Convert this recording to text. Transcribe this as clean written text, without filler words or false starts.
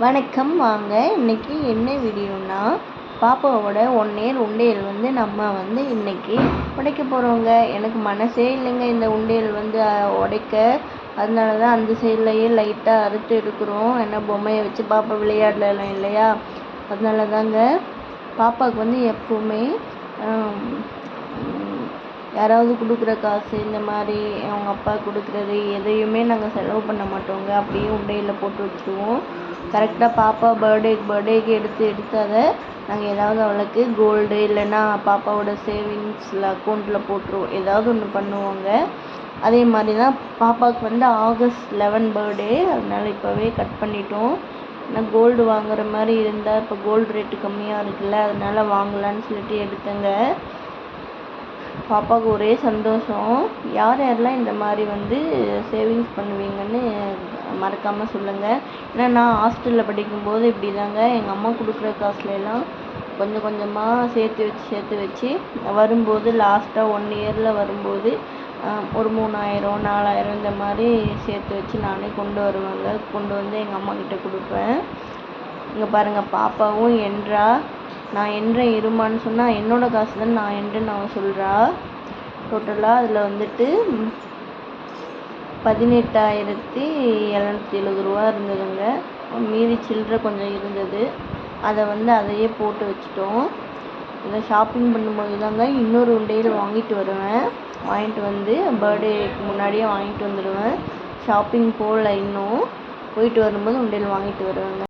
வணக்கம். வாங்க இன்னைக்கு என்ன வீடியோனா, பாப்பாவோட 1 இயர் உண்டியல் நம்ம இன்னைக்கு உடைக்க போகிறோங்க. எனக்கு மனசே இல்லைங்க இந்த உண்டியல் உடைக்க. அதனால தான் அந்த சைட்லேயே லைட்டாக அறுத்து எடுக்கிறோம். ஏன்னா பொம்மையை வச்சு பாப்பா விளையாடலாம் இல்லையா. அதனால தாங்க பாப்பாவுக்கு எப்போவுமே யாராவது கொடுக்குற காசு இந்த மாதிரி அவங்க அப்பா கொடுக்குறது எதையுமே நாங்கள் செலவு பண்ண மாட்டோங்க. அப்படியே உண்டியலில் போட்டு வச்சுருவோம். கரெக்டாக பாப்பா பர்த்டேக்கு எடுத்து அதை நாங்கள் ஏதாவது அவளுக்கு கோல்டு இல்லைன்னா பாப்பாவோட சேவிங்ஸில் அக்கௌண்ட்டில் போட்டுருவோம். ஏதாவது ஒன்று பண்ணுவோங்க. அதே மாதிரி தான் பாப்பாவுக்கு ஆகஸ்ட் 11 பர்த்டே. அதனால் இப்போவே கட் பண்ணிட்டோம். ஏன்னா கோல்டு வாங்குற மாதிரி இருந்தால் இப்போ கோல்டு ரேட்டு கம்மியாக இருக்குல்ல, அதனால் வாங்கலான்னு சொல்லிட்டு எடுத்தேங்க. பாப்பாவுக்கு ஒரே சந்தோஷம். யாரெல்லாம் இந்த மாதிரி சேவிங்ஸ் பண்ணுவீங்கன்னு மறக்காமல் சொல்லுங்கள். ஏன்னா நான் ஹாஸ்டலில் படிக்கும்போது இப்படி தாங்க எங்கள் அம்மா கொடுக்குற காசுலாம் கொஞ்சம் கொஞ்சமாக சேர்த்து வச்சு வரும்போது லாஸ்ட்டாக 1 இயரில் வரும்போது ஒரு 3000 4000 இந்த மாதிரி சேர்த்து வச்சு நானே கொண்டு வருவேங்க. கொண்டு வந்து எங்கள் அம்மாக்கிட்ட கொடுப்பேன். இங்கே பாருங்கள், பாப்பாவும் என்றா நான் என்றேன் இருமான்னு சொன்னால் என்னோடய காசு தான் நான் என்றேன்னு அவன் சொல்கிறா. டோட்டலாக அதில் 18,770 ரூபா இருந்ததுங்க. மீதி சில்லறை கொஞ்சம் இருந்தது. அதை அதையே போட்டு வச்சுட்டோம். இதை ஷாப்பிங் பண்ணும்போது தாங்க இன்னொரு உண்டியல் வாங்கிட்டு வருவேன். வாங்கிட்டு பர்த்டேக்கு முன்னாடியே வாங்கிட்டு வந்துடுவேன். ஷாப்பிங் போகல, இன்னும் போயிட்டு வரும்போது உண்டியல் வாங்கிட்டு வருவேங்க.